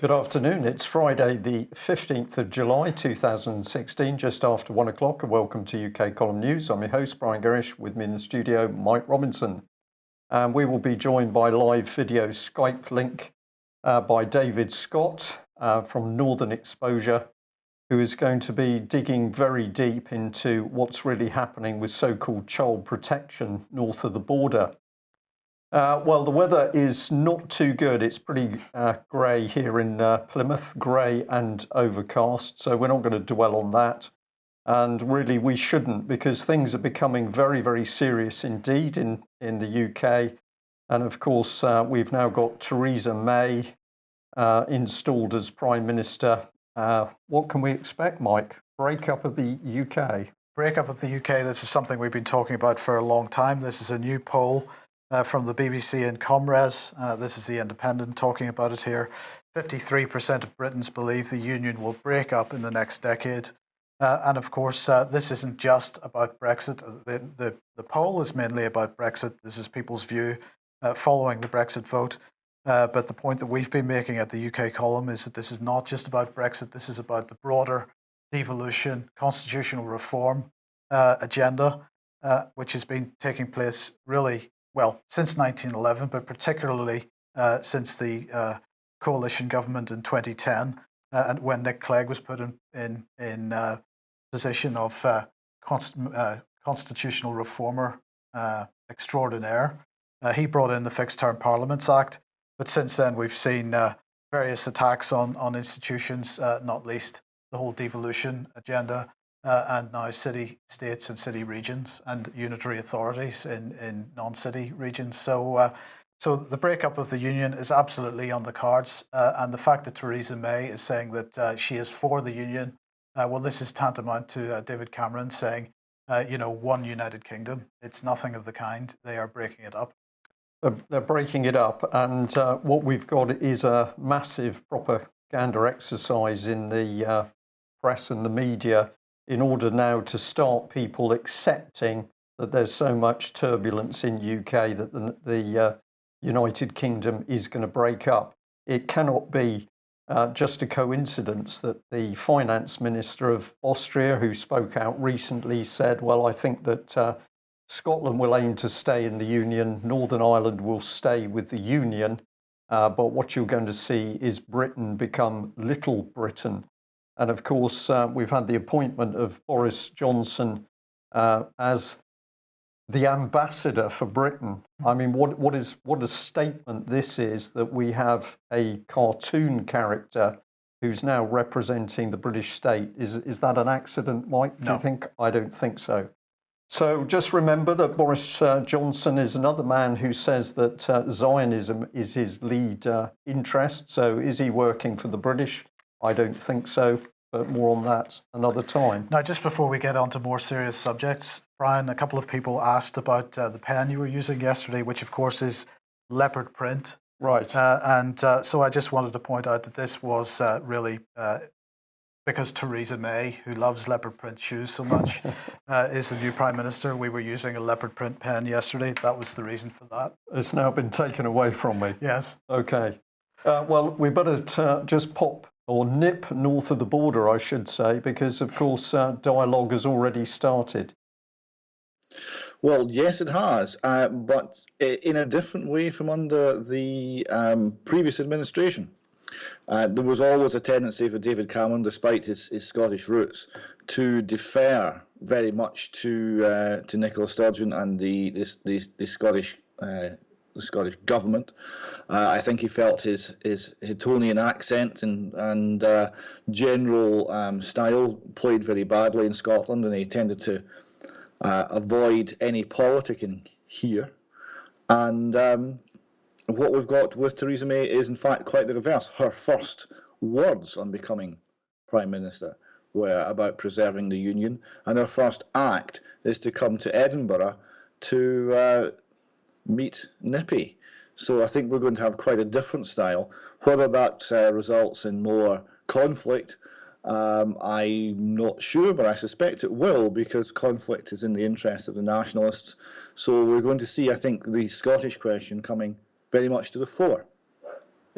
Good afternoon. It's Friday, the 15th of July, 2016, just after 1 o'clock, and welcome to UK Column News. I'm your host, Brian Gerrish. With me in the studio, Mike Robinson. And we will be joined by live video Skype link by David Scott from Northern Exposure, who is going to be digging very deep into what's really happening with so-called child protection north of the border. Well, the weather is not too good. It's pretty grey here in Plymouth, grey and overcast, so we're not going to dwell on that. And really we shouldn't, because things are becoming very, very serious indeed in the UK. And of course, we've now got Theresa May installed as Prime Minister. What can we expect, Mike? Breakup of the UK? Breakup of the UK, this is something we've been talking about for a long time. This is a new poll from the BBC and Comres. This is the Independent talking about it here. 53% of Britons believe the union will break up in the next decade. And of course, this isn't just about Brexit. The poll is mainly about Brexit. This is people's view following the Brexit vote. But the point that we've been making at the UK column is that this is not just about Brexit. This is about the broader devolution, constitutional reform agenda, which has been taking place really, well, since 1911, but particularly since the coalition government in 2010, and when Nick Clegg was put in position of constitutional reformer extraordinaire. He brought in the Fixed Term Parliaments Act, but since then we've seen various attacks on institutions, not least the whole devolution agenda, and now city states and city regions and unitary authorities in non-city regions. So the breakup of the union is absolutely on the cards, and the fact that Theresa May is saying that she is for the union, well, this is tantamount to David Cameron saying, one United Kingdom. It's nothing of the kind. They are breaking it up. They're breaking it up, and what we've got is a massive propaganda exercise in the press and the media in order now to start people accepting that there's so much turbulence in UK that the United Kingdom is going to break up. It cannot be just a coincidence that the finance minister of Austria, who spoke out recently, said, well, I think that Scotland will aim to stay in the Union, Northern Ireland will stay with the Union, but what you're going to see is Britain become Little Britain. And of course, we've had the appointment of Boris Johnson as the ambassador for Britain. I mean, what a statement this is, that we have a cartoon character who's now representing the British state. Is that an accident, Mike? Do you think? I don't think so. So just remember that Boris Johnson is another man who says that Zionism is his lead interest. So is he working for the British? I don't think so, but more on that another time. Now, just before we get on to more serious subjects, Brian, a couple of people asked about the pen you were using yesterday, which of course is leopard print. Right. So I just wanted to point out that this was really because Theresa May, who loves leopard print shoes so much, is the new Prime Minister. We were using a leopard print pen yesterday. That was the reason for that. It's now been taken away from me. Yes. Okay. Well, we better just pop or nip north of the border, I should say, because of course dialogue has already started. Well, yes, it has, but in a different way from under the previous administration. There was always a tendency for David Cameron, despite his Scottish roots, to defer very much to Nicola Sturgeon and the Scottish government. I think he felt his Etonian accent and general style played very badly in Scotland, and he tended to avoid any politicking here. And what we've got with Theresa May is in fact quite the reverse. Her first words on becoming Prime Minister were about preserving the Union, and her first act is to come to Edinburgh to meet Nippy. So I think we're going to have quite a different style. Whether that results in more conflict, I'm not sure, but I suspect it will, because conflict is in the interest of the nationalists. So we're going to see, I think, the Scottish question coming very much to the fore.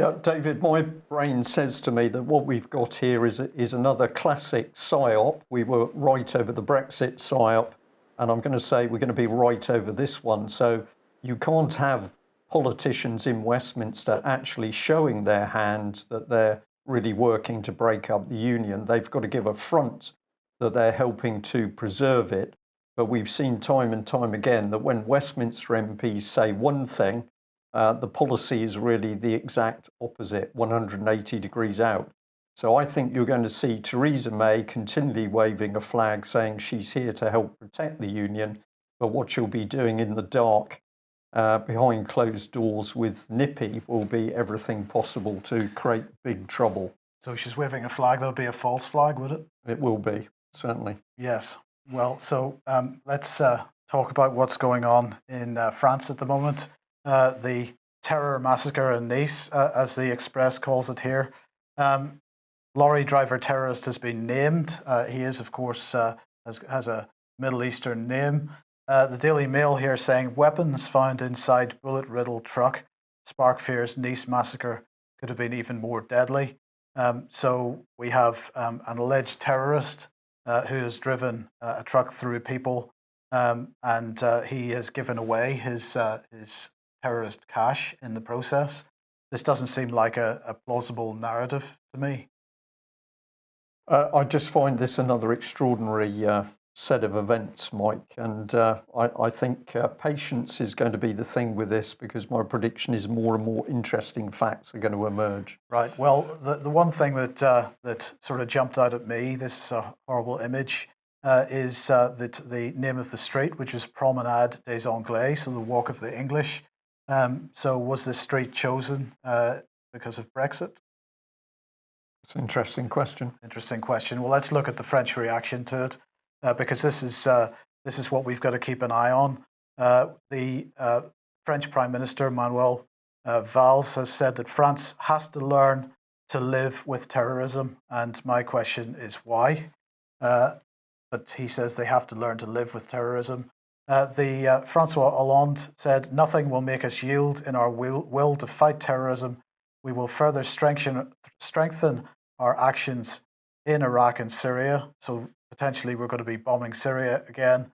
Yeah, David, my brain says to me that what we've got here is another classic psyop. We were right over the Brexit psyop, and I'm going to say we're going to be right over this one. So you can't have politicians in Westminster actually showing their hand that they're really working to break up the union. They've got to give a front that they're helping to preserve it. But we've seen time and time again that when Westminster MPs say one thing, the policy is really the exact opposite, 180 degrees out. So I think you're going to see Theresa May continually waving a flag saying she's here to help protect the union, but what she'll be doing in the dark behind closed doors with Nippy will be everything possible to create big trouble. So she's waving a flag. That'll be a false flag, would it? It will be, certainly. Yes. Well, so let's talk about what's going on in France at the moment. The terror massacre in Nice, as the Express calls it here. Lorry driver terrorist has been named. He is, of course, has a Middle Eastern name. The Daily Mail here saying weapons found inside bullet-riddled truck spark fears Nice massacre could have been even more deadly. So we have an alleged terrorist who has driven a truck through people, and he has given away his terrorist cash in the process. This doesn't seem like a plausible narrative to me. I just find this another extraordinary set of events, Mike, and I think patience is going to be the thing with this, because my prediction is more and more interesting facts are going to emerge. Right. Well, the one thing that sort of jumped out at me, this is a horrible image, is that the name of the street, which is Promenade des Anglais, so the Walk of the English. So was this street chosen because of Brexit? It's an interesting question. Interesting question. Well, let's look at the French reaction to it, because this is what we've got to keep an eye on. The French Prime Minister Manuel Valls has said that France has to learn to live with terrorism, and my question is why? But he says they have to learn to live with terrorism. Francois Hollande said, "Nothing will make us yield in our will to fight terrorism. We will further strengthen our actions in Iraq and Syria." So potentially we're going to be bombing Syria again.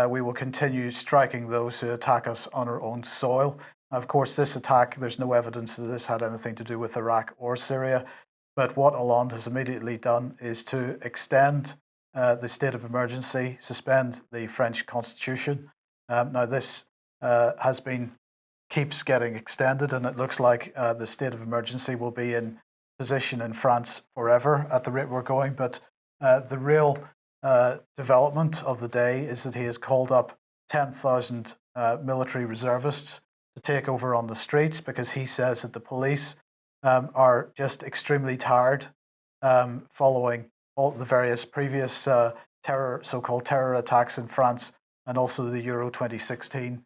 We will continue striking those who attack us on our own soil. Of course, this attack, there's no evidence that this had anything to do with Iraq or Syria. But what Hollande has immediately done is to extend the state of emergency, suspend the French constitution. Now this keeps getting extended, and it looks like the state of emergency will be in position in France forever at the rate we're going. But the real development of the day is that he has called up 10,000 military reservists to take over on the streets, because he says that the police are just extremely tired following all the various previous so-called terror attacks in France, and also the Euro 2016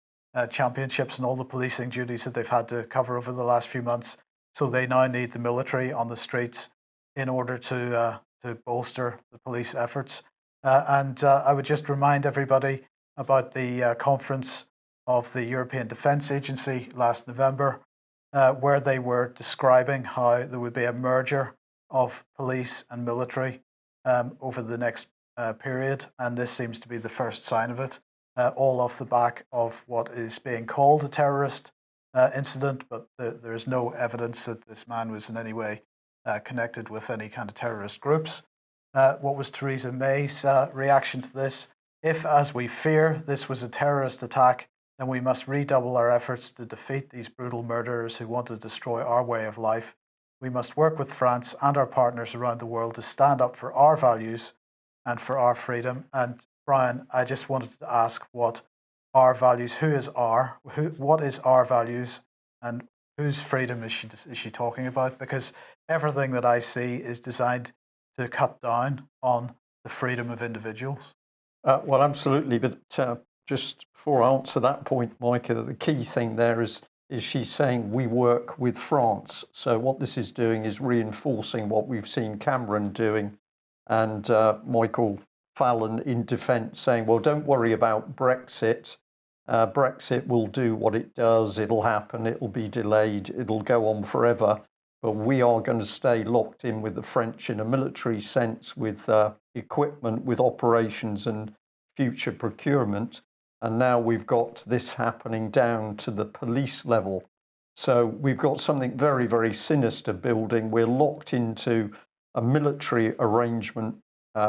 championships and all the policing duties that they've had to cover over the last few months. So they now need the military on the streets in order to bolster the police efforts. And I would just remind everybody about the conference of the European Defence Agency last November, where they were describing how there would be a merger of police and military over the next period, and this seems to be the first sign of it, all off the back of what is being called a terrorist incident, but there is no evidence that this man was in any way connected with any kind of terrorist groups. What was Theresa May's reaction to this? If, as we fear, this was a terrorist attack, then we must redouble our efforts to defeat these brutal murderers who want to destroy our way of life. We must work with France and our partners around the world to stand up for our values and for our freedom. And Brian, I just wanted to ask what our values, what is our values, and whose freedom is she talking about? Because everything that I see is designed to cut down on the freedom of individuals. Well, absolutely. But just before I answer that point, Micah, the key thing there is she's saying we work with France. So what this is doing is reinforcing what we've seen Cameron doing, and Michael Fallon in defence saying, well, don't worry about Brexit. Brexit will do what it does. It'll happen. It'll be delayed. It'll go on forever. but we are going to stay locked in with the French in a military sense, with equipment, with operations and future procurement. And now we've got this happening down to the police level. So we've got something very, very sinister building. We're locked into a military arrangement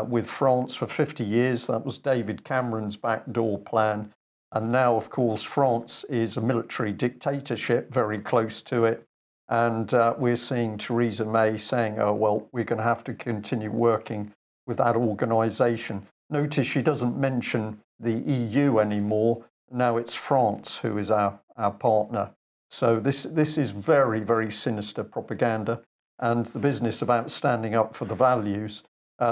with France for 50 years. That was David Cameron's backdoor plan. And now, of course, France is a military dictatorship, very close to it. And we're seeing Theresa May saying, oh, well, we're going to have to continue working with that organisation. Notice she doesn't mention the EU anymore. Now it's France who is our partner. So this is very, very sinister propaganda. And the business about standing up for the values,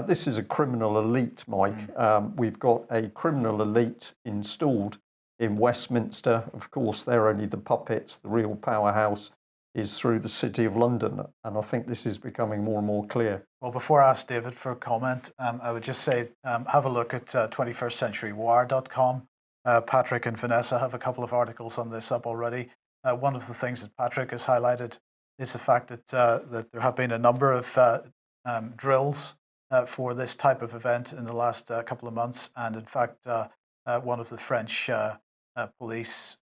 this is a criminal elite, Mike. We've got a criminal elite installed in Westminster. Of course, they're only the puppets. The real powerhouse is through the City of London. And I think this is becoming more and more clear. Well, before I ask David for a comment, I would just say have a look at 21stcenturywire.com. Patrick and Vanessa have a couple of articles on this up already. One of the things that Patrick has highlighted is the fact that that there have been a number of drills for this type of event in the last couple of months. And in fact, one of the French police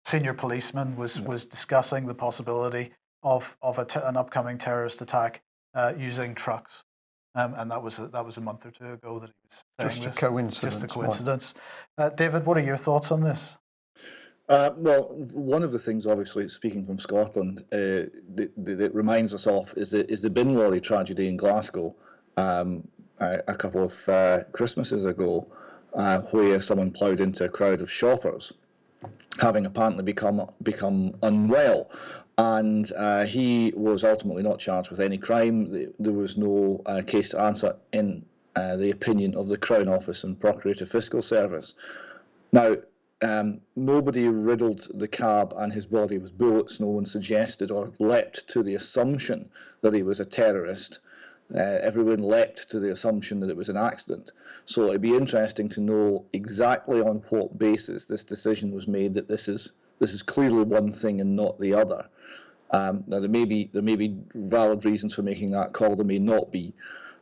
senior policeman was discussing the possibility of an upcoming terrorist attack using trucks, and that was a month or two ago that he was saying just a coincidence. Just a coincidence. David, what are your thoughts on this? Well, one of the things, obviously, speaking from Scotland, that reminds us of is the bin lorry tragedy in Glasgow a couple of Christmases ago, where someone ploughed into a crowd of shoppers, having apparently become unwell, and he was ultimately not charged with any crime. There was no case to answer in the opinion of the Crown Office and Procurator Fiscal Service. Now, nobody riddled the cab and his body with bullets. No one suggested or leapt to the assumption that he was a terrorist. Everyone leapt to the assumption that it was an accident. So it'd be interesting to know exactly on what basis this decision was made, that this is clearly one thing and not the other. Now there may be valid reasons for making that call. There may not be.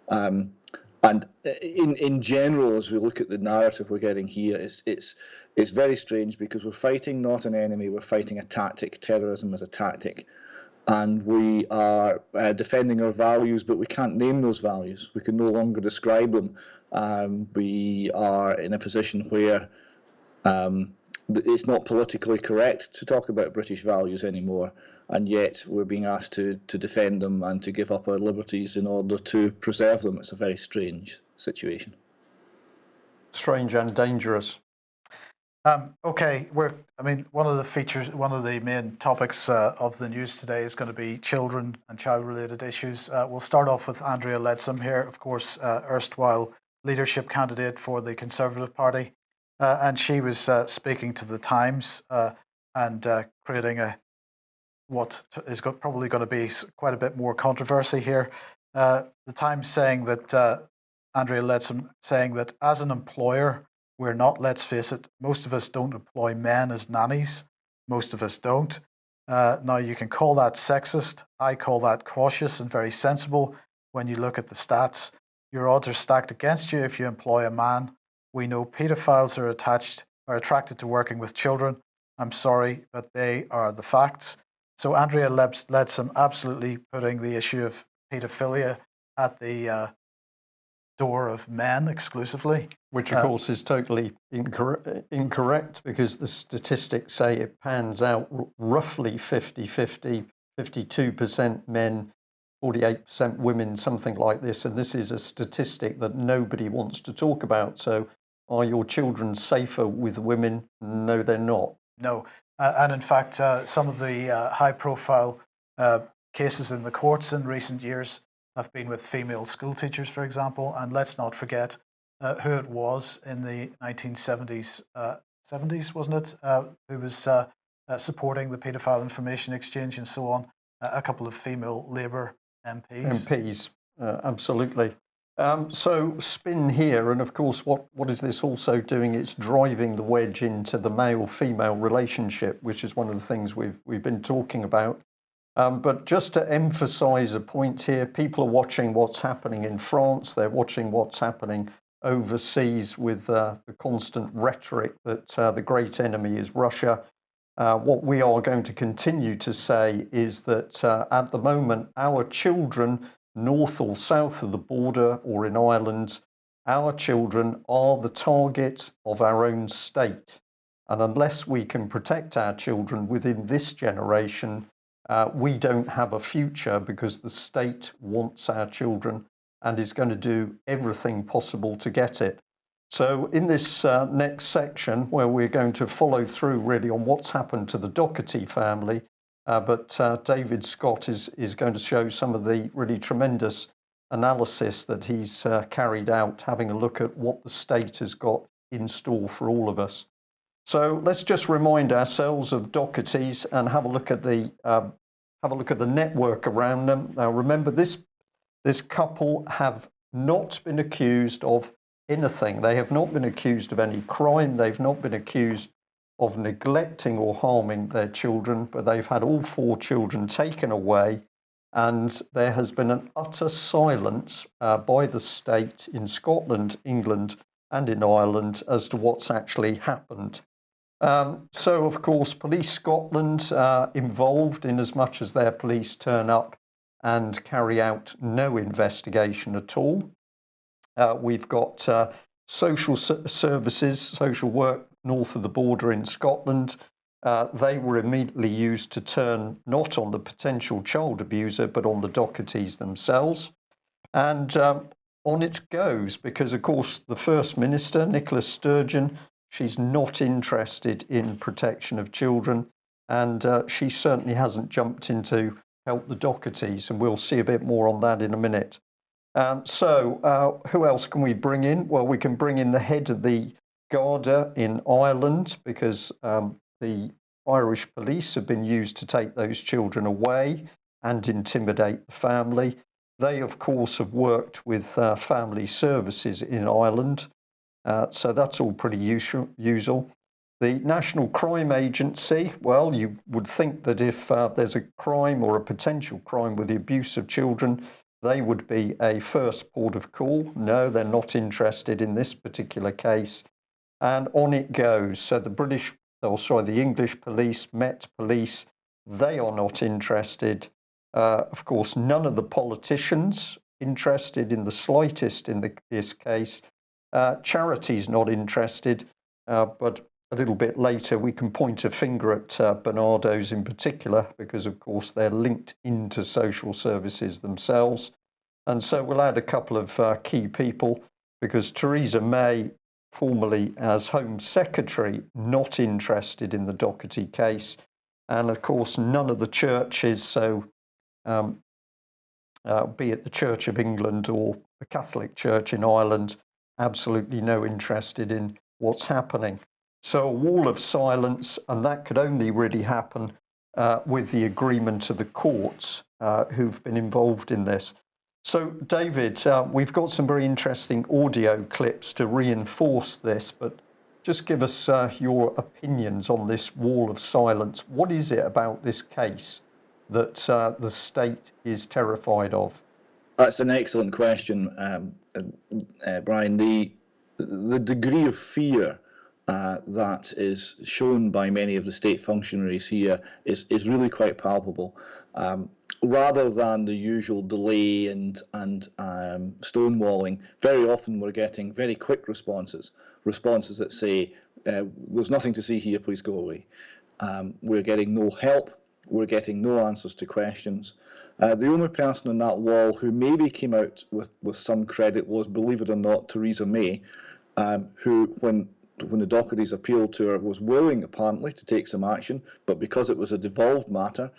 And in general, as we look at the narrative we're getting here, it's very strange, because we're fighting not an enemy, we're fighting a tactic. Terrorism is a tactic. And we are defending our values, but we can't name those values. We can no longer describe them. We are in a position where it's not politically correct to talk about British values anymore, and yet we're being asked to defend them and to give up our liberties in order to preserve them. It's a very strange situation. Strange and dangerous. Okay, one of the main topics of the news today is going to be children and child-related issues. We'll start off with Andrea Leadsom here, of course, erstwhile leadership candidate for the Conservative Party, and she was speaking to the Times and creating what is probably going to be quite a bit more controversy here. The Times saying that Andrea Leadsom saying that as an employer, we're not, let's face it, most of us don't employ men as nannies. Most of us don't. Now, you can call that sexist. I call that cautious and very sensible. When you look at the stats, your odds are stacked against you if you employ a man. We know paedophiles are attracted to working with children. I'm sorry, but they are the facts. So Andrea Leadsom absolutely putting the issue of paedophilia at the door of men exclusively. Which, of course, is totally incorrect, because the statistics say it pans out roughly 50-50, 52% men, 48% women, something like this. And this is a statistic that nobody wants to talk about. So are your children safer with women? No, they're not. No. And in fact, some of the high-profile cases in the courts in recent years have been with female school teachers, for example. And let's not forget who it was in the 1970s, 70s, wasn't it, who was supporting the paedophile information exchange and so on, a couple of female Labour MPs. MPs, absolutely. So spin here, and of course, what is this also doing? It's driving the wedge into the male-female relationship, which is one of the things we've been talking about. But just to emphasise a point here, people are watching what's happening in France. They're watching what's happening overseas with the constant rhetoric that the great enemy is Russia. What we are going to continue to say is that at the moment, our children, north or south of the border or in Ireland, our children are the target of our own state. And unless we can protect our children within this generation, we don't have a future, because the state wants our children and is going to do everything possible to get it. So in this next section, where we're going to follow through really on what's happened to the Docherty family, but David Scott is going to show some of the really tremendous analysis that he's carried out, having a look at what the state has got in store for all of us. So let's just remind ourselves of Dochertys and have a look at the network around them. Now, remember, this couple have not been accused of anything. They have not been accused of any crime. They've not been accused of neglecting or harming their children, but they've had all 4 children taken away, and there has been an utter silence by the state in Scotland, England, and in Ireland as to what's actually happened. So, of course, Police Scotland involved in as much as their police turn up and carry out no investigation at all. We've got social services, social work north of the border in Scotland. They were immediately used to turn not on the potential child abuser, but on the Dochertys themselves. And on it goes, because, of course, the First Minister, Nicola Sturgeon, she's not interested in protection of children, and she certainly hasn't jumped in to help the Dochertys, and we'll see a bit more on that in a minute. So who else can we bring in? Well, we can bring in the head of the Garda in Ireland, because the Irish police have been used to take those children away and intimidate the family. They, of course, have worked with family services in Ireland. So that's all pretty usual. The National Crime Agency, well, you would think that if there's a crime or a potential crime with the abuse of children, they would be a first port of call. No, they're not interested in this particular case. And on it goes. So the English police, Met Police, they are not interested. Of course, none of the politicians interested in the slightest in this case. Charity's not interested, but a little bit later we can point a finger at Barnardo's in particular, because of course they're linked into social services themselves. And so we'll add a couple of key people, because Theresa May, formerly as Home Secretary, not interested in the Docherty case. And of course none of the churches, so be it the Church of England or the Catholic Church in Ireland, absolutely no interested in what's happening. So a wall of silence, and that could only really happen with the agreement of the courts who've been involved in this. So, David, we've got some very interesting audio clips to reinforce this, but just give us your opinions on this wall of silence. What is it about this case that the state is terrified of? That's an excellent question, Brian. The degree of fear that is shown by many of the state functionaries here is really quite palpable. Rather than the usual delay and stonewalling, very often we're getting very quick responses that say, there's nothing to see here, please go away. We're getting no help, we're getting no answers to questions. The only person on that wall who maybe came out with some credit was, believe it or not, Theresa May, who, when the Dochertys appealed to her, was willing, apparently, to take some action, but because it was a devolved matter,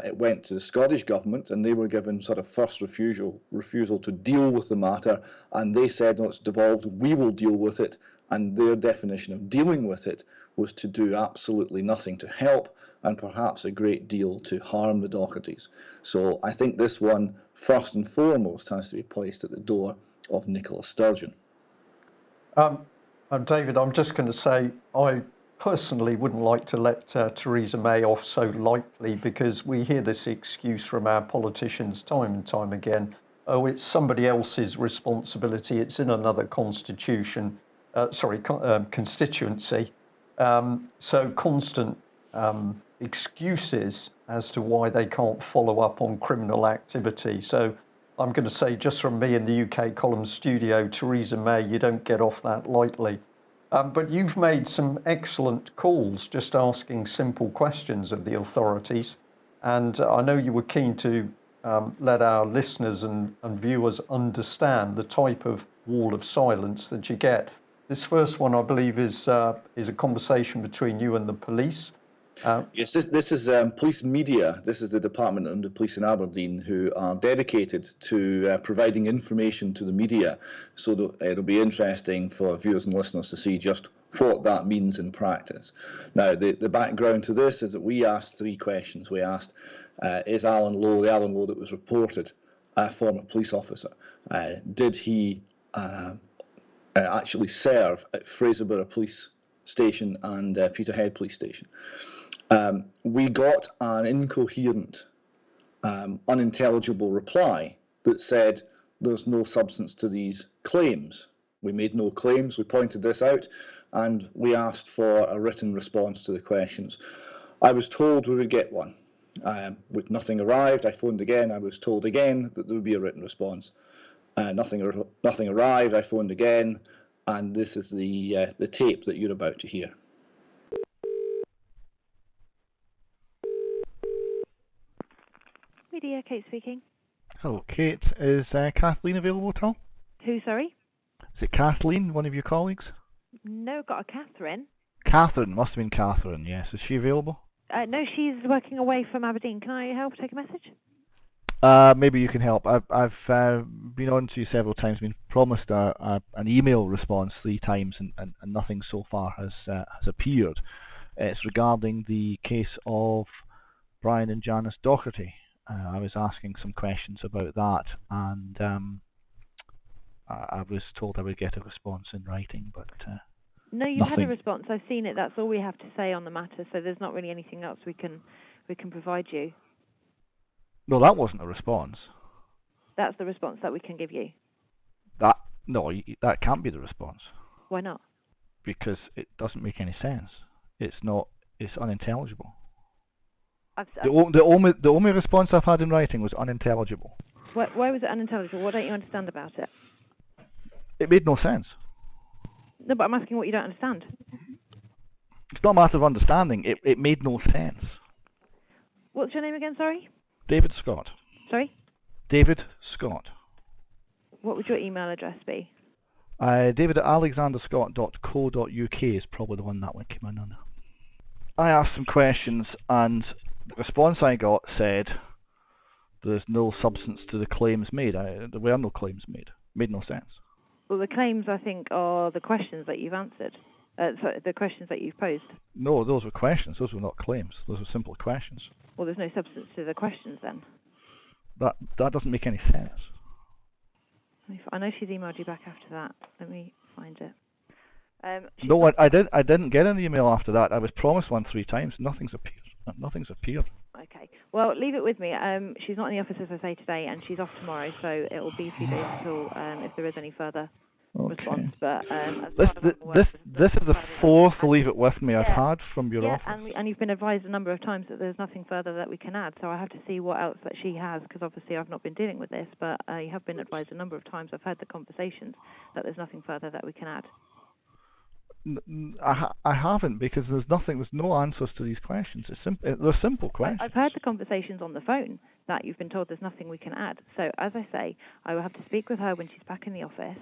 it went to the Scottish Government, and they were given sort of first refusal to deal with the matter, and they said, no, it's devolved, we will deal with it, and their definition of dealing with it was to do absolutely nothing to help, and perhaps a great deal to harm the Dochertys. So I think this one, first and foremost, has to be placed at the door of Nicola Sturgeon. David, I'm just going to say I personally wouldn't like to let Theresa May off so lightly, because we hear this excuse from our politicians time and time again. Oh, it's somebody else's responsibility. It's in another constituency. So constant excuses as to why they can't follow up on criminal activity. So I'm going to say, just from me in the UK column studio, Theresa May, you don't get off that lightly. But you've made some excellent calls, just asking simple questions of the authorities. And I know you were keen to let our listeners and viewers understand the type of wall of silence that you get. This first one, I believe, is a conversation between you and the police. Yes, this is police media. This is the department under police in Aberdeen, who are dedicated to providing information to the media. So it'll be interesting for viewers and listeners to see just what that means in practice. Now, the background to this is that we asked 3 questions. We asked, is Alan Lowe, the Alan Lowe that was reported, a former police officer? Did he actually serve at Fraserburgh Police Station and Peterhead Police Station? We got an incoherent, unintelligible reply that said there's no substance to these claims. We made no claims, we pointed this out, and we asked for a written response to the questions. I was told we would get one. With nothing arrived, I phoned again. I was told again that there would be a written response. Nothing arrived, I phoned again, and this is the tape that you're about to hear. Media, Kate speaking. Hello, Kate. Is Kathleen available at all? Who, sorry? Is it Kathleen, one of your colleagues? No, got a Catherine. Catherine, must have been Catherine, yes. Is she available? No, she's working away from Aberdeen. Can I help take a message? Maybe you can help. I've been on to you several times, been promised an email response 3 times, and nothing so far has appeared. It's regarding the case of Brian and Janice Docherty. I was asking some questions about that, and I was told I would get a response in writing, but no, you've nothing. had a response. I've seen it. That's all we have to say on the matter. So there's not really anything else we can provide you. No, that wasn't a response. That's the response that we can give you. That can't be the response. Why not? Because it doesn't make any sense. It's unintelligible. The only response I've had in writing was unintelligible. Why was it unintelligible? What don't you understand about it? It made no sense. No, but I'm asking what you don't understand. It's not a matter of understanding. It made no sense. What's your name again, sorry? David Scott. Sorry? David Scott. What would your email address be? David@alexanderscott.co.uk is probably the one that one came in on. I asked some questions, and the response I got said there's no substance to the claims made. There were no claims made. Made no sense. Well, the claims, I think, are the questions that you've answered. Sorry, the questions that you've posed. No, those were questions. Those were not claims. Those were simple questions. Well, there's no substance to the questions then. That doesn't make any sense. I know she's emailed you back after that. Let me find it. No, I didn't get an email after that. I was promised one 3 times. Nothing's appeared. Okay. Well, leave it with me. She's not in the office, as I say, today, and she's off tomorrow, so it will be a few days until if there is any further response. But this is the 4th leave it with me I've had from your office. And you've been advised a number of times that there's nothing further that we can add. So I have to see what else that she has, because obviously I've not been dealing with this. But you have been advised a number of times. I've had the conversations that there's nothing further that we can add. I haven't, because there's no answers to these questions. They're simple questions. I've heard the conversations on the phone that you've been told there's nothing we can add. So as I say, I will have to speak with her when she's back in the office,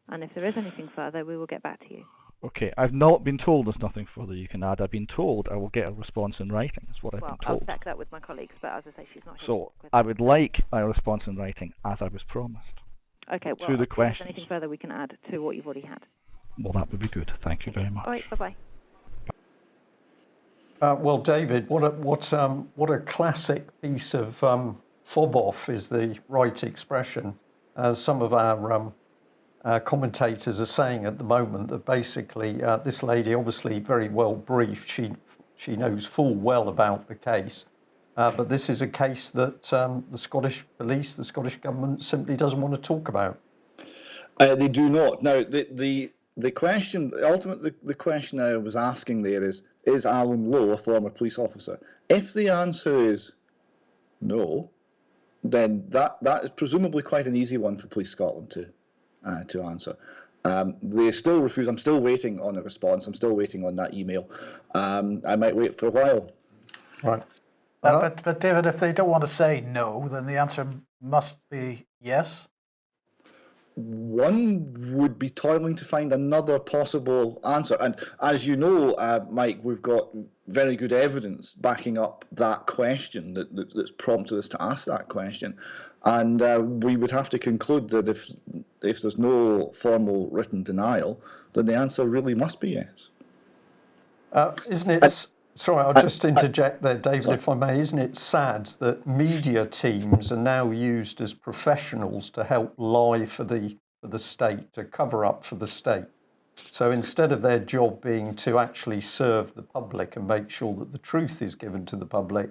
and if there is anything further, we will get back to you. Okay, I've not been told there's nothing further you can add. I've been told I will get a response in writing. That's what I've been told. I'll check that with my colleagues, but as I say, she's not here. So I would like a response in writing, as I was promised. Okay, well, through the if questions. there's anything further we can add to what you've already had. Well, that would be good. Thank you very much. All right, bye-bye. Well, David, what a classic piece of fob off is the right expression. As some of our commentators are saying at the moment that basically this lady, obviously very well briefed, she knows full well about the case, but this is a case that the Scottish police, the Scottish government simply doesn't want to talk about. They do not. Now, the question, ultimately, the question I was asking there is Alan Lowe a former police officer? If the answer is no, then that is presumably quite an easy one for Police Scotland to answer. They still refuse. I'm still waiting on a response. I'm still waiting on that email. I might wait for a while. Right. But David, if they don't want to say no, then the answer must be yes. One would be toiling to find another possible answer. And as you know, Mike, we've got very good evidence backing up that question that's prompted us to ask that question. And we would have to conclude that if there's no formal written denial, then the answer really must be yes. Isn't it... Sorry, I'll just interject there, David, if I may. Isn't it sad that media teams are now used as professionals to help lie for the state, to cover up for the state? So instead of their job being to actually serve the public and make sure that the truth is given to the public,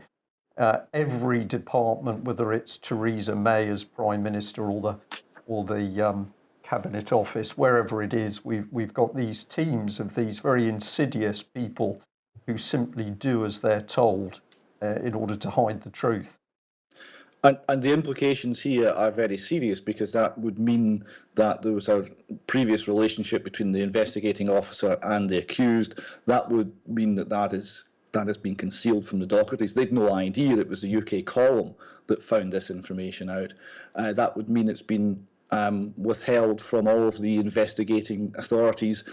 every department, whether it's Theresa May as Prime Minister or the Cabinet Office, wherever it is, we've got these teams of these very insidious people who simply do as they're told in order to hide the truth. And the implications here are very serious, because that would mean that there was a previous relationship between the investigating officer and the accused. That would mean that has been concealed from the Dochertys. They'd no idea it was the UK column that found this information out. That would mean it's been withheld from all of the investigating authorities,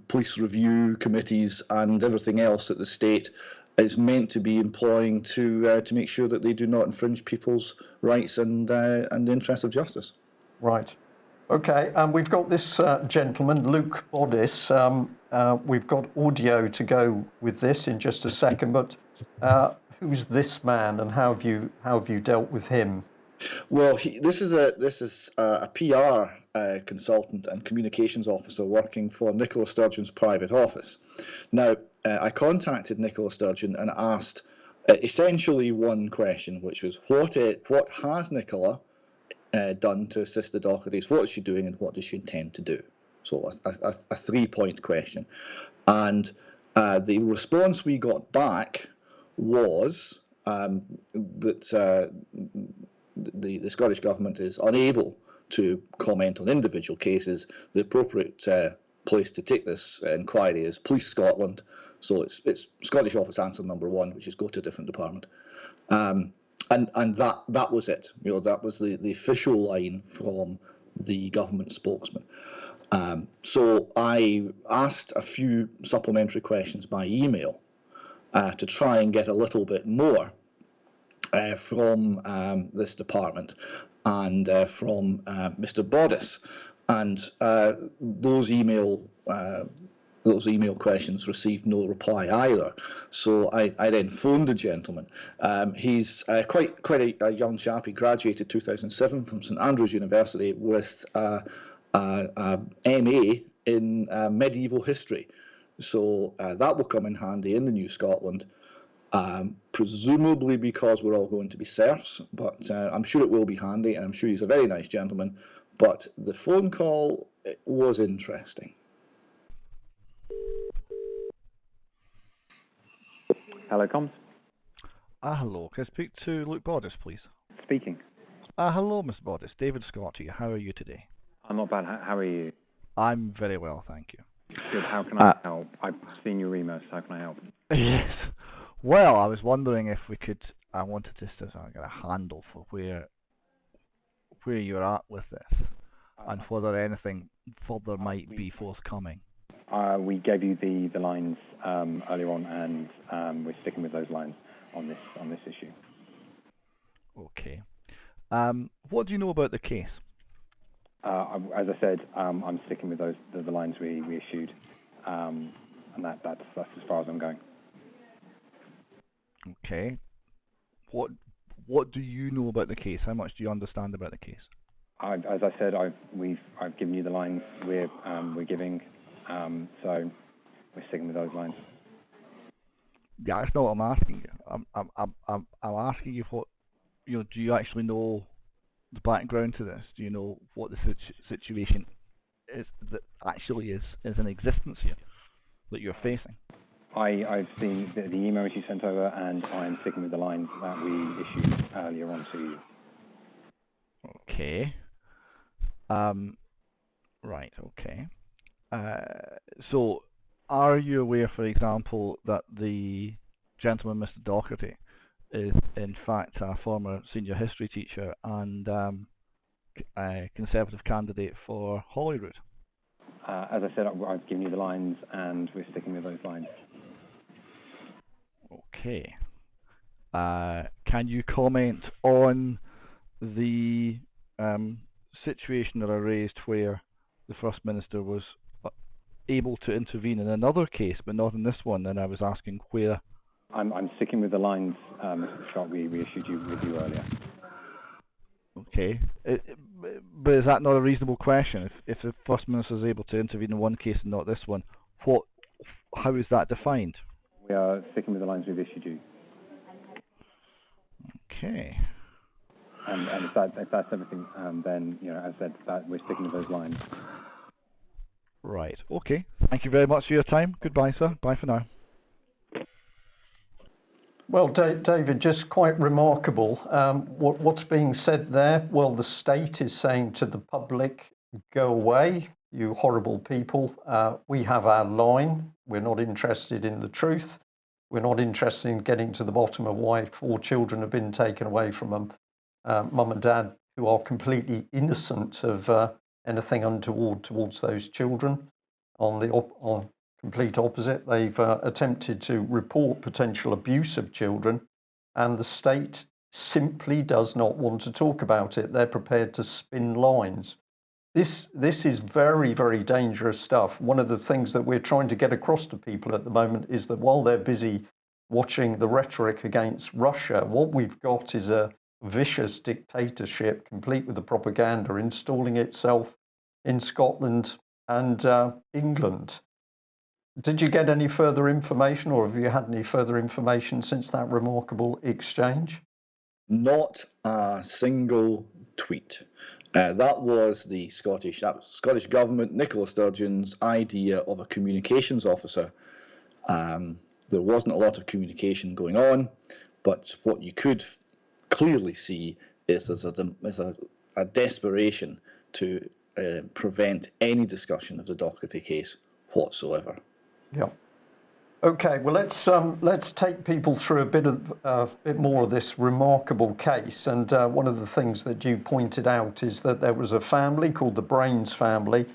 police review committees, and everything else that the state is meant to be employing to make sure that they do not infringe people's rights and the interests of justice. Right. Okay. We've got this gentleman, Luke Boddice. We've got audio to go with this in just a second. But who's this man, and how have you dealt with him? Well, this is a PR consultant and communications officer working for Nicola Sturgeon's private office. Now, I contacted Nicola Sturgeon and asked essentially one question, which was what has Nicola done to assist the Dochertys? What is she doing, and what does she intend to do? So a 3-point question, and the response we got back was that. The Scottish Government is unable to comment on individual cases. The appropriate place to take this inquiry is Police Scotland. So it's Scottish Office answer number 1, which is go to a different department. And that was it. You know, that was the official line from the government spokesman. So I asked a few supplementary questions by email to try and get a little bit more from this department and from Mr. Boddice, and those email questions received no reply either. So I then phoned the gentleman. He's quite a young chap. He graduated 2007 from St Andrews University with a MA in medieval history. So that will come in handy in the New Scotland. Presumably because we're all going to be serfs, but I'm sure it will be handy, and I'm sure he's a very nice gentleman. But the phone call was interesting. Hello, comms. Hello. Can I speak to Luke Boddice, please? Speaking. Hello, Mr. Boddice. David Scott here. How are you today? I'm not bad. How are you? I'm very well, thank you. Good. How can I help? I've seen your emails. How can I help? Yes. Well, I was wondering if we could. I wanted to get a handle for where you're at with this, and whether anything further might be forthcoming. We gave you the lines earlier on, and we're sticking with those lines on this issue. Okay. What do you know about the case? As I said, I'm sticking with the lines we issued, and that's as far as I'm going. Okay. What do you know about the case? How much do you understand about the case? As I said, I've given you the lines we're giving, so we're sticking with those lines. Yeah, that's not what I'm asking you. I'm asking you what, do you actually know the background to this? Do you know what the situation is that actually is in existence here that you're facing? I've seen the emails you sent over, and I'm sticking with the lines that we issued earlier on to you. Okay. Right. Okay. So, are you aware, for example, that the gentleman, Mr. Docherty, is in fact a former senior history teacher and a Conservative candidate for Holyrood? As I said, I've given you the lines, and we're sticking with those lines. Okay. Can you comment on the situation that I raised where the First Minister was able to intervene in another case, but not in this one? And I was asking where. I'm sticking with the lines, Mr. Scott, we issued with you earlier. Okay. But is that not a reasonable question? If the First Minister is able to intervene in one case and not this one, how is that defined? We are sticking with the lines we've issued you. Okay. And if that's everything, then, as I said, that we're sticking with those lines. Right. Okay. Thank you very much for your time. Goodbye, sir. Bye for now. Well, David, just quite remarkable. What's being said there? Well, the state is saying to the public, go away, you horrible people. We have our line. We're not interested in the truth. We're not interested in getting to the bottom of why 4 children have been taken away from them. Mum and dad, who are completely innocent of anything untoward towards those children. On complete opposite, they've attempted to report potential abuse of children, and the state simply does not want to talk about it. They're prepared to spin lines. This is very, very dangerous stuff. One of the things that we're trying to get across to people at the moment is that while they're busy watching the rhetoric against Russia, what we've got is a vicious dictatorship, complete with the propaganda, installing itself in Scotland and England. Did you get any further information, or have you had any further information since that remarkable exchange? Not a single tweet. That was the Scottish Government, Nicola Sturgeon's idea of a communications officer. There wasn't a lot of communication going on, but what you could clearly see is there's a desperation to prevent any discussion of the Docherty case whatsoever. Yeah. Okay. Well, let's take people through a bit more of this remarkable case. And one of the things that you pointed out is that there was a family called the Brains family,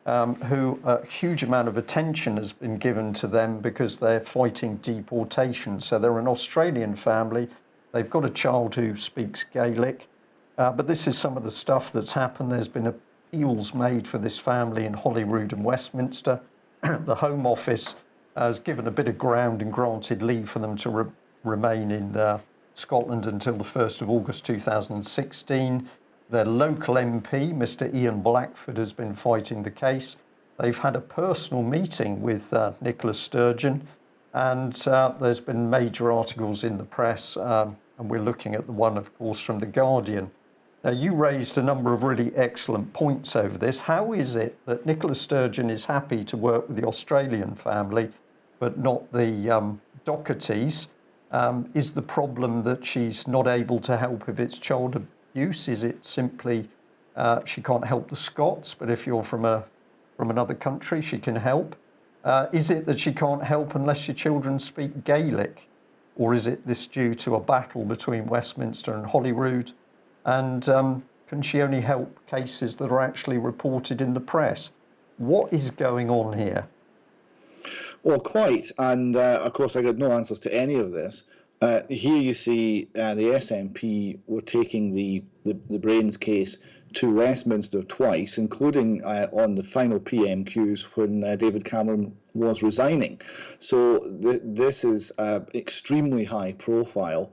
who a huge amount of attention has been given to them because they're fighting deportation. So they're an Australian family. They've got a child who speaks Gaelic. But this is some of the stuff that's happened. There's been appeals made for this family in Holyrood and Westminster. The Home Office has given a bit of ground and granted leave for them to remain in Scotland until the 1st of August 2016. Their local MP, Mr. Ian Blackford, has been fighting the case. They've had a personal meeting with Nicola Sturgeon, and there's been major articles in the press, and we're looking at the one, of course, from The Guardian. Now, you raised a number of really excellent points over this. How is it that Nicola Sturgeon is happy to work with the Australian family, but not the Dochertys? Is the problem that she's not able to help if it's child abuse? Is it simply she can't help the Scots, but if you're from another country, she can help? Is it that she can't help unless your children speak Gaelic? Or is it this due to a battle between Westminster and Holyrood? And can she only help cases that are actually reported in the press? What is going on here? Well, quite. And of course, I got no answers to any of this. Here you see the SNP were taking the Brains case to Westminster twice, including on the final PMQs when David Cameron was resigning. So this is extremely high profile.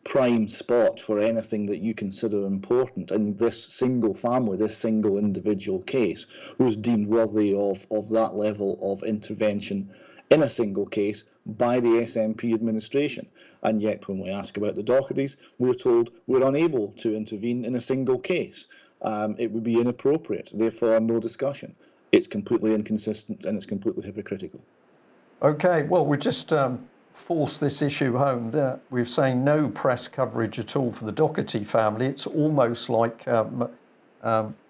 prime spot for anything that you consider important. And this single family, this single individual case, was deemed worthy of that level of intervention in a single case by the SNP administration. And yet when we ask about the Dochertys, we're told we're unable to intervene in a single case. It would be inappropriate, therefore no discussion. It's completely inconsistent and it's completely hypocritical. Okay, well, we just force this issue home. We're saying no press coverage at all for the Docherty family. It's almost like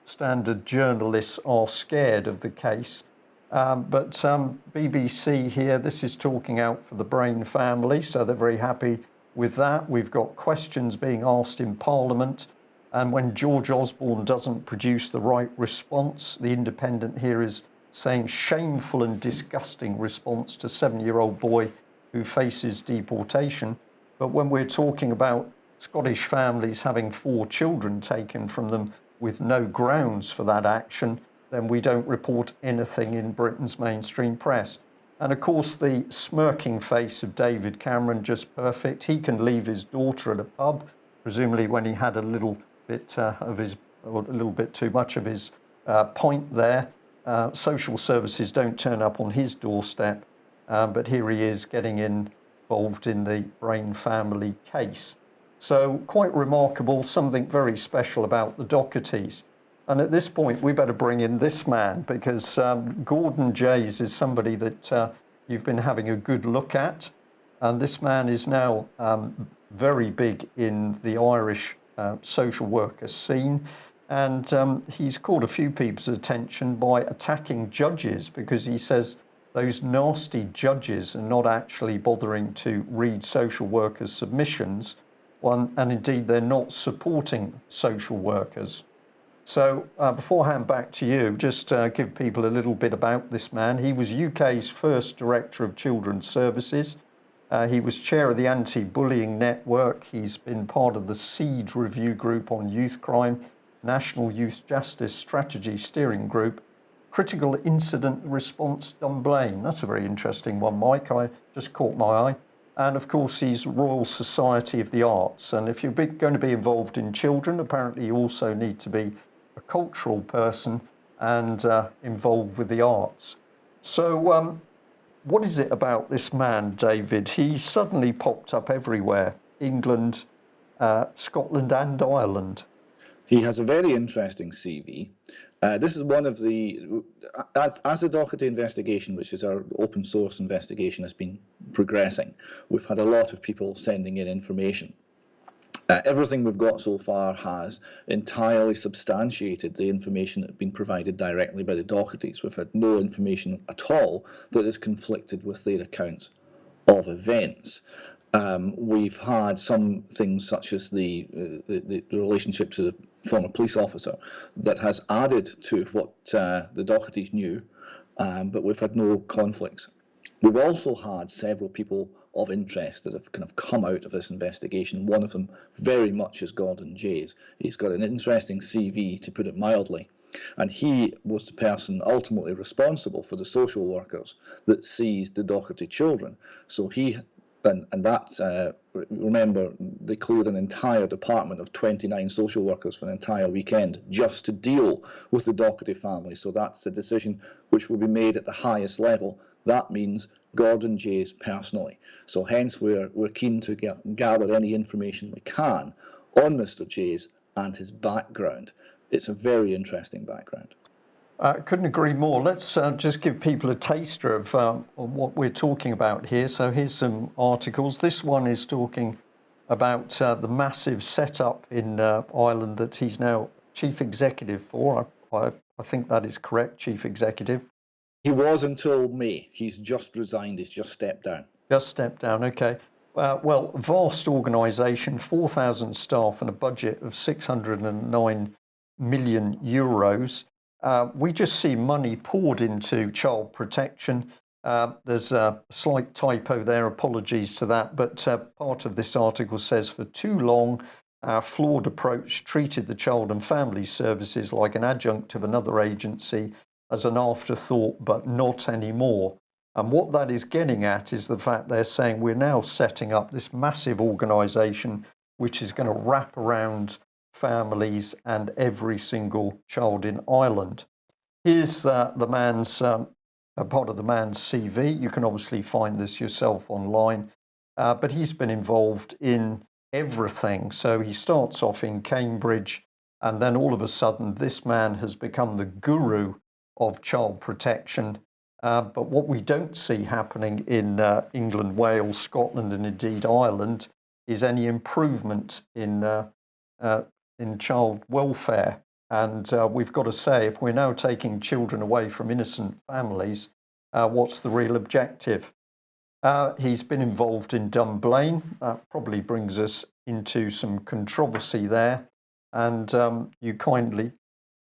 standard journalists are scared of the case. But BBC here, this is talking out for the Brain family, so they're very happy with that. We've got questions being asked in Parliament, and when George Osborne doesn't produce the right response, the Independent here is saying shameful and disgusting response to 7-year-old boy who faces deportation. But when we're talking about Scottish families having 4 children taken from them with no grounds for that action, then we don't report anything in Britain's mainstream press. And of course, the smirking face of David Cameron, just perfect. He can leave his daughter at a pub, presumably when he had a little bit or a little bit too much of his point there. Social services don't turn up on his doorstep, but here he is getting involved in the Brain family case. So quite remarkable, something very special about the Dochertys. And at this point, we better bring in this man, because Gordon Jeyes is somebody that you've been having a good look at. And this man is now very big in the Irish social worker scene. And he's caught a few people's attention by attacking judges, because he says those nasty judges are not actually bothering to read social workers' submissions, and indeed they're not supporting social workers. So before I hand back to you, just give people a little bit about this man. He was UK's first Director of Children's Services. He was chair of the Anti-Bullying Network. He's been part of the SEED Review Group on Youth Crime, National Youth Justice Strategy Steering Group, Critical Incident Response Dunblane. That's a very interesting one, Mike. I just caught my eye. And of course, he's Royal Society of the Arts. And if you're going to be involved in children, apparently you also need to be a cultural person and involved with the arts. So what is it about this man, David? He suddenly popped up everywhere, England, Scotland and Ireland. He has a very interesting CV. This is one of the, as the Docherty investigation, which is our open source investigation, has been progressing, we've had a lot of people sending in information. Everything we've got so far has entirely substantiated the information that has been provided directly by the Dochertys. We've had no information at all that is conflicted with their accounts of events. We've had some things such as the relationship to the former police officer that has added to what the Dochertys knew, but we've had no conflicts. We've also had several people of interest that have kind of come out of this investigation. One of them very much is Gordon Jeyes. He's got an interesting CV, to put it mildly, and he was the person ultimately responsible for the social workers that seized the Docherty children. So he, and that, remember, they cleared an entire department of 29 social workers for an entire weekend just to deal with the Docherty family. So that's the decision which will be made at the highest level. That means Gordon Jeyes personally. So hence we're keen to gather any information we can on Mr. Jeyes and his background. It's a very interesting background. Couldn't agree more. Let's just give people a taster of what we're talking about here. So here's some articles. This one is talking about the massive setup in Ireland that he's now chief executive for. I think that is correct, chief executive. He was until May. He's just resigned. He's just stepped down. Just stepped down, okay. Well, vast organisation, 4,000 staff and a budget of 609 million euros. We just see money poured into child protection. There's a slight typo there, apologies to that, but part of this article says, for too long, our flawed approach treated the Child and Family Services like an adjunct of another agency, as an afterthought, but not anymore. And what that is getting at is the fact they're saying we're now setting up this massive organisation which is going to wrap around families and every single child in Ireland. Here's the man's a part of the man's CV. You can obviously find this yourself online, but he's been involved in everything. So he starts off in Cambridge, and then all of a sudden this man has become the guru of child protection. But what we don't see happening in England, Wales, Scotland, and indeed Ireland is any improvement in child welfare. And we've got to say, if we're now taking children away from innocent families, what's the real objective? He's been involved in Dunblane. That probably brings us into some controversy there. And you kindly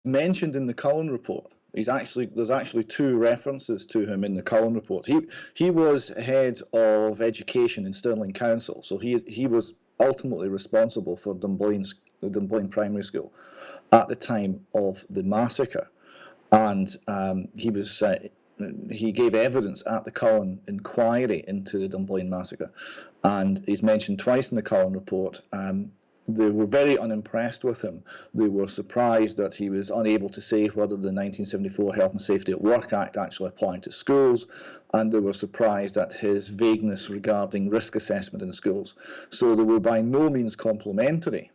mentioned in the Cullen report. There's actually two references to him in the Cullen report. He was head of education in Stirling Council, so he was ultimately responsible for the Dunblane Primary School at the time of the massacre, and he gave evidence at the Cullen inquiry into the Dunblane massacre, and he's mentioned twice in the Cullen report. They were very unimpressed with him. They were surprised that he was unable to say whether the 1974 Health and Safety at Work Act actually applied to schools, and they were surprised at his vagueness regarding risk assessment in schools. So they were by no means complimentary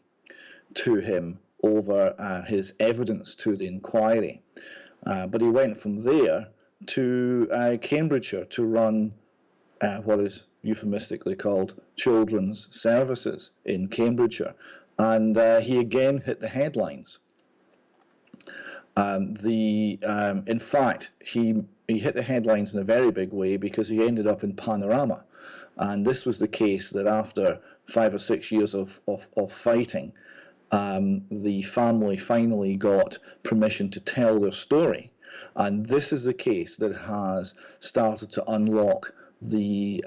to him over his evidence to the inquiry. But he went from there to Cambridgeshire to run what is euphemistically called children's services in Cambridgeshire, and he again hit the headlines. In fact, he hit the headlines in a very big way because he ended up in Panorama, and this was the case that after 5 or 6 years of fighting, the family finally got permission to tell their story, and this is the case that has started to unlock the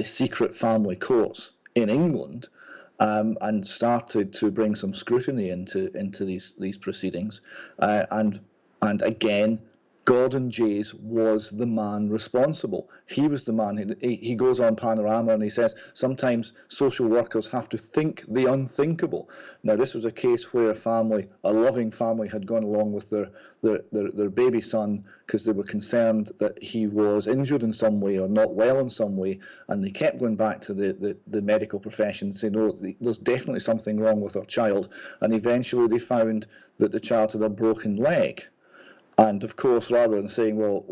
secret family courts in England, and started to bring some scrutiny into these proceedings, and again, Gordon Jeyes was the man responsible. He was the man. He goes on Panorama and he says sometimes social workers have to think the unthinkable. Now, this was a case where a loving family, had gone along with their baby son because they were concerned that he was injured in some way or not well in some way, and they kept going back to the medical profession saying, no, there's definitely something wrong with our child, and eventually they found that the child had a broken leg. And of course, rather than saying, well,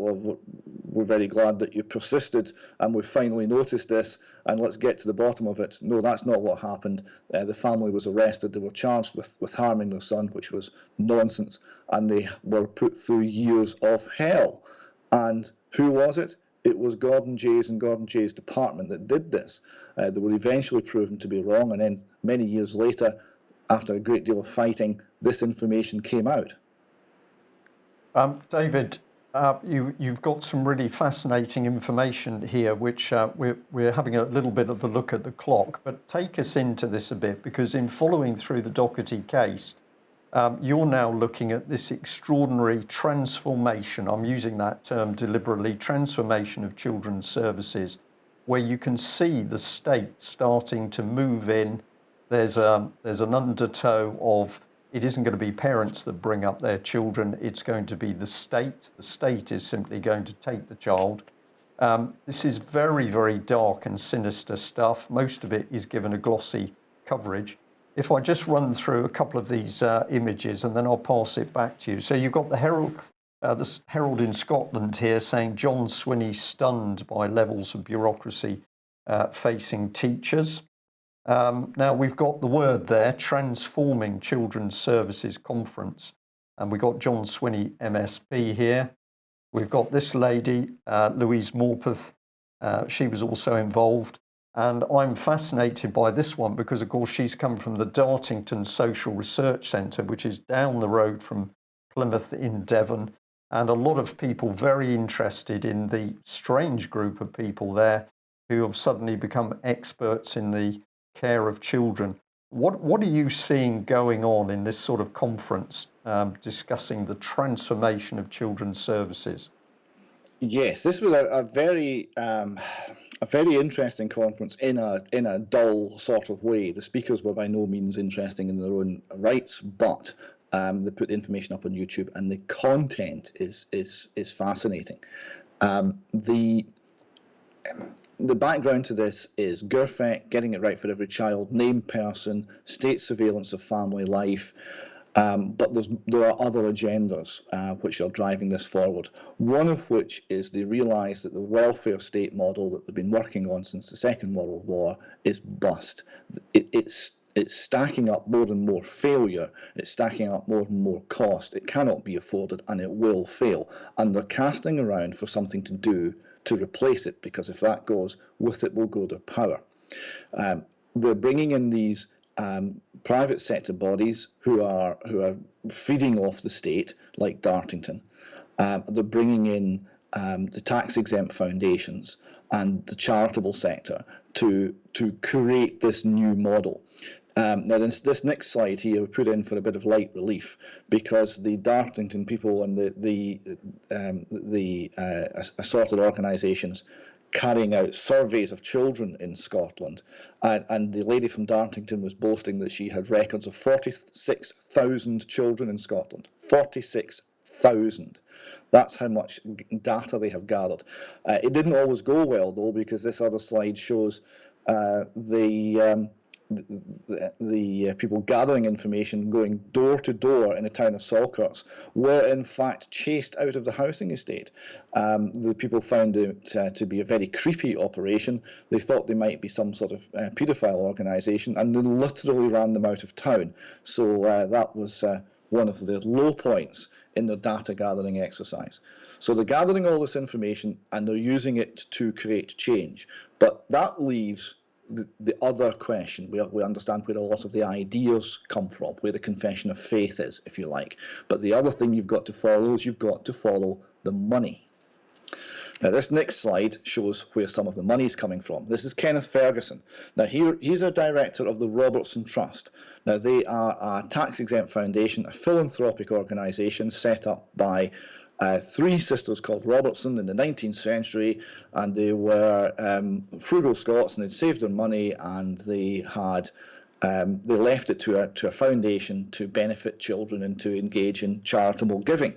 we're very glad that you persisted and we've finally noticed this and let's get to the bottom of it, no, that's not what happened. The family was arrested. They were charged with harming their son, which was nonsense, and they were put through years of hell. And who was it? It was Gordon Jeyes and Gordon Jeyes' department that did this. They were eventually proven to be wrong, and then many years later, after a great deal of fighting, this information came out. David, you've got some really fascinating information here, which we're having a little bit of a look at the clock, but take us into this a bit, because in following through the Docherty case, you're now looking at this extraordinary transformation, I'm using that term deliberately, transformation of children's services, where you can see the state starting to move in. There's an undertow of, it isn't going to be parents that bring up their children, it's going to be the state. The state is simply going to take the child. This is very, very dark and sinister stuff. Most of it is given a glossy coverage. If I just run through a couple of these images and then I'll pass it back to you. So you've got the Herald in Scotland here saying John Swinney stunned by levels of bureaucracy facing teachers. Now we've got the word there, Transforming Children's Services Conference, and we've got John Swinney MSP here. We've got this lady, Louise Morpeth, she was also involved, and I'm fascinated by this one because of course she's come from the Dartington Social Research Centre, which is down the road from Plymouth in Devon, and a lot of people very interested in the strange group of people there who have suddenly become experts in the care of children. What are you seeing going on in this sort of conference discussing the transformation of children's services? Yes, this was a very interesting conference in a dull sort of way. The speakers were by no means interesting in their own rights, but they put the information up on YouTube, and the content is fascinating. The background to this is GERFEC, getting it right for every child, named person, state surveillance of family life. But there are other agendas which are driving this forward. One of which is they realise that the welfare state model that they've been working on since the Second World War is bust. It's stacking up more and more failure. It's stacking up more and more cost. It cannot be afforded, and it will fail. And they're casting around for something to do to replace it, because if that goes, with it will go their power. They're bringing in these private sector bodies who are feeding off the state, like Dartington. They're bringing in the tax-exempt foundations and the charitable sector to create this new model. Now, this next slide here we put in for a bit of light relief, because the Dartington people and the assorted organisations carrying out surveys of children in Scotland, and the lady from Dartington was boasting that she had records of 46,000 children in Scotland. 46,000. That's how much data they have gathered. It didn't always go well, though, because this other slide shows the people gathering information, going door to door in the town of Saltcoats, were in fact chased out of the housing estate. The people found it to be a very creepy operation. They thought they might be some sort of paedophile organisation, and they literally ran them out of town. So that was one of the low points in the data gathering exercise. So they're gathering all this information and they're using it to create change. But that leaves the other question. We understand where a lot of the ideas come from, where the confession of faith is, if you like. But the other thing you've got to follow is you've got to follow the money. Now, this next slide shows where some of the money is coming from. This is Kenneth Ferguson. Now, he's a director of the Robertson Trust. Now, they are a tax-exempt foundation, a philanthropic organisation set up by three sisters called Robertson in the 19th century, and they were frugal Scots, and they'd saved their money, and they left it to a foundation to benefit children and to engage in charitable giving.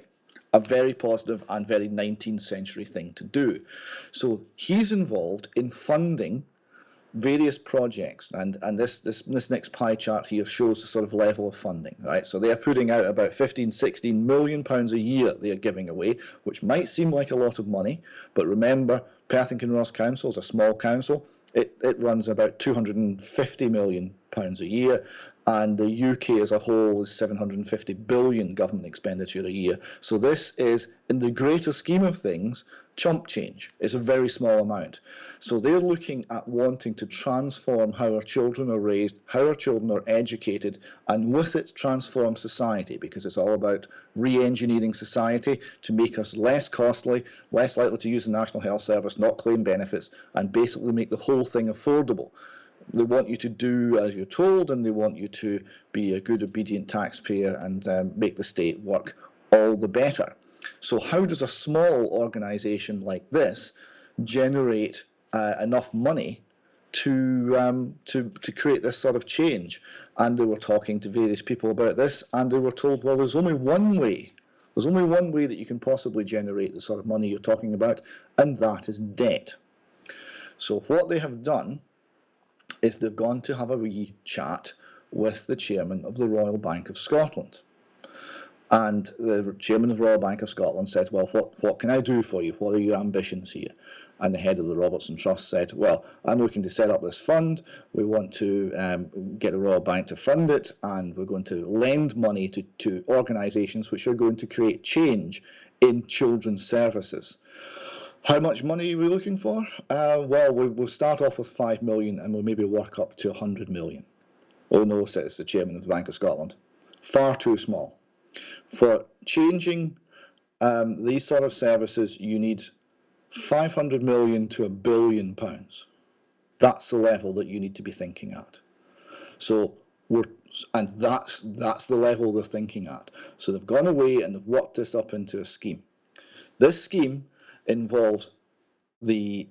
A very positive and very 19th century thing to do. So he's involved in funding various projects, and this next pie chart here shows the sort of level of funding, right? So they're putting out about 15-16 million pounds a year they're giving away, which might seem like a lot of money, but remember, Perth and Kinross Council is a small council. It runs about 250 million pounds a year, and the UK as a whole is 750 billion government expenditure a year. So this is, in the greater scheme of things, chump change. It's a very small amount. So they're looking at wanting to transform how our children are raised, how our children are educated, and with it transform society, because it's all about re-engineering society to make us less costly, less likely to use the National Health Service, not claim benefits, and basically make the whole thing affordable. They want you to do as you're told, and they want you to be a good, obedient taxpayer and make the state work all the better. So how does a small organisation like this generate enough money to create this sort of change? And they were talking to various people about this, and they were told, well, there's only one way. There's only one way that you can possibly generate the sort of money you're talking about, and that is debt. So what they have done is they've gone to have a wee chat with the chairman of the Royal Bank of Scotland. And the chairman of the Royal Bank of Scotland said, well, what can I do for you? What are your ambitions here? And the head of the Robertson Trust said, well, I'm looking to set up this fund. We want to get the Royal Bank to fund it, and we're going to lend money to organisations which are going to create change in children's services. How much money are we looking for? Well, we'll start off with 5 million and we'll maybe work up to 100 million. Oh no, says the chairman of the Bank of Scotland. Far too small. For changing these sort of services, you need 500 million to £1 billion. That's the level that you need to be thinking at. So that's the level they're thinking at. So they've gone away and they've worked this up into a scheme. This scheme involves the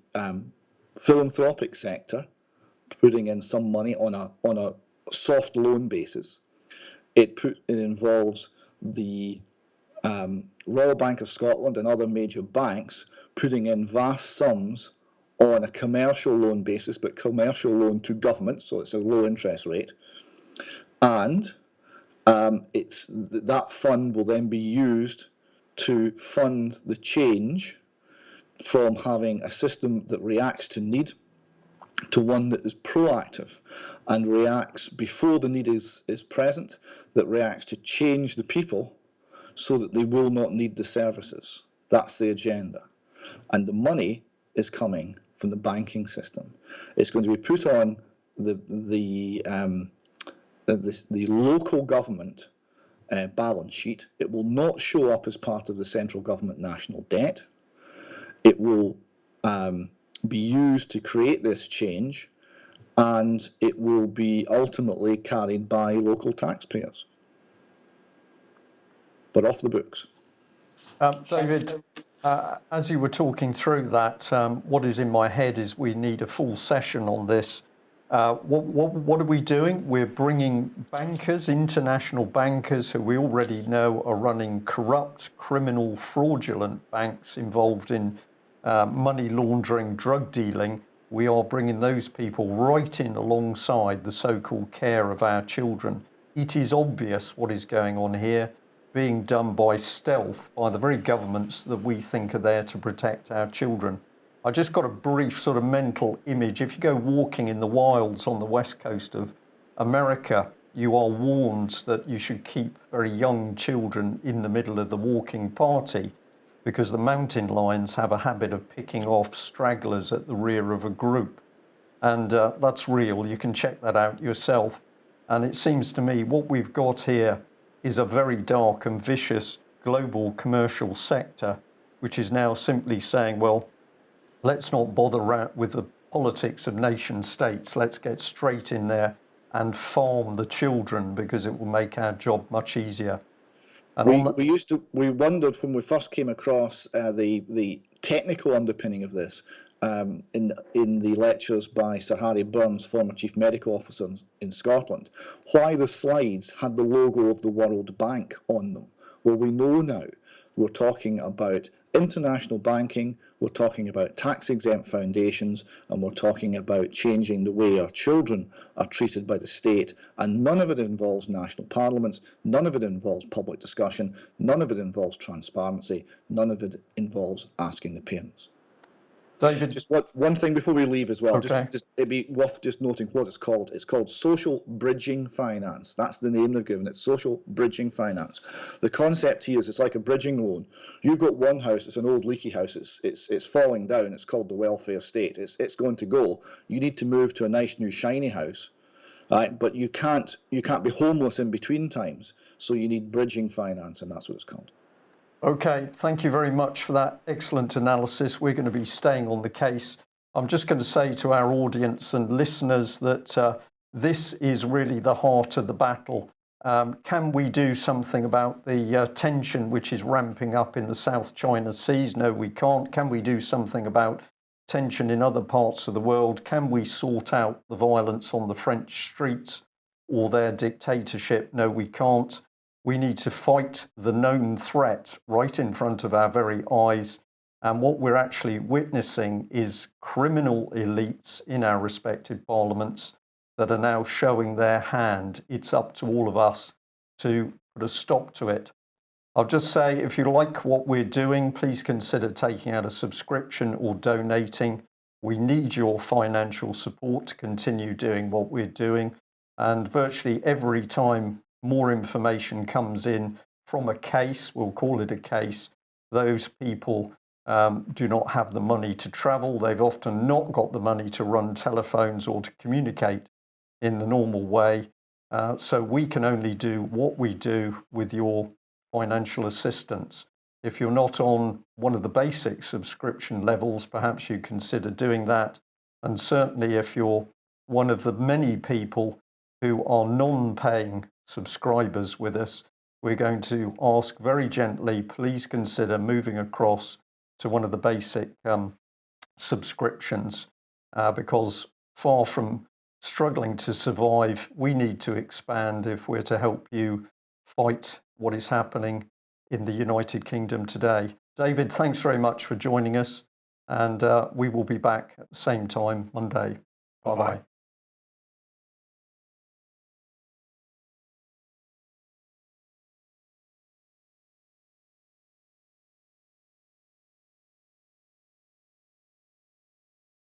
philanthropic sector putting in some money on a soft loan basis. It involves the Royal Bank of Scotland and other major banks putting in vast sums on a commercial loan basis, but commercial loan to government, so it's a low interest rate. And that fund will then be used to fund the change from having a system that reacts to need to one that is proactive and reacts before the need is present, that reacts to change the people so that they will not need the services. That's the agenda. And the money is coming from the banking system. It's going to be put on the local government balance sheet. It will not show up as part of the central government national debt. It will be used to create this change, and it will be ultimately carried by local taxpayers, but off the books. David, as you were talking through that, what is in my head is we need a full session on this. What are we doing? We're bringing bankers, international bankers who we already know are running corrupt, criminal, fraudulent banks involved in money laundering, drug dealing. We are bringing those people right in alongside the so-called care of our children. It is obvious what is going on here, being done by stealth by the very governments that we think are there to protect our children. I just got a brief sort of mental image. If you go walking in the wilds on the west coast of America, you are warned that you should keep very young children in the middle of the walking party, because the mountain lions have a habit of picking off stragglers at the rear of a group. And that's real. You can check that out yourself. And it seems to me what we've got here is a very dark and vicious global commercial sector, which is now simply saying, well, let's not bother with the politics of nation states. Let's get straight in there and farm the children, because it will make our job much easier. And we wondered when we first came across the technical underpinning of this in the lectures by Sir Harry Burns, former Chief Medical Officer in Scotland, why the slides had the logo of the World Bank on them. Well, we know now. We're talking about international banking, we're talking about tax-exempt foundations, and we're talking about changing the way our children are treated by the state, and none of it involves national parliaments, none of it involves public discussion, none of it involves transparency, none of it involves asking the parents. David, just one thing before we leave as well. Okay. It'd be worth just noting what it's called. It's called social bridging finance. That's the name they've given it, social bridging finance. The concept here is it's like a bridging loan. You've got one house, it's an old leaky house, it's falling down, it's called the welfare state. It's going to go. You need to move to a nice new shiny house. Right, but you can't be homeless in between times. So you need bridging finance, and that's what it's called. Okay, thank you very much for that excellent analysis. We're going to be staying on the case. I'm just going to say to our audience and listeners that this is really the heart of the battle. Can we do something about the tension which is ramping up in the South China Seas? No, we can't. Can we do something about tension in other parts of the world? Can we sort out the violence on the French streets or their dictatorship? No, we can't. We need to fight the known threat right in front of our very eyes. And what we're actually witnessing is criminal elites in our respective parliaments that are now showing their hand. It's up to all of us to put a stop to it. I'll just say, if you like what we're doing, please consider taking out a subscription or donating. We need your financial support to continue doing what we're doing. And virtually every time more information comes in from a case, we'll call it a case, those people do not have the money to travel. They've often not got the money to run telephones or to communicate in the normal way. So we can only do what we do with your financial assistance. If you're not on one of the basic subscription levels, perhaps you consider doing that. And certainly if you're one of the many people who are non-paying subscribers with us, we're going to ask very gently, please consider moving across to one of the basic subscriptions, because far from struggling to survive, we need to expand if we're to help you fight what is happening in the United Kingdom today. David, thanks very much for joining us, and we will be back at the same time Monday. Bye-bye.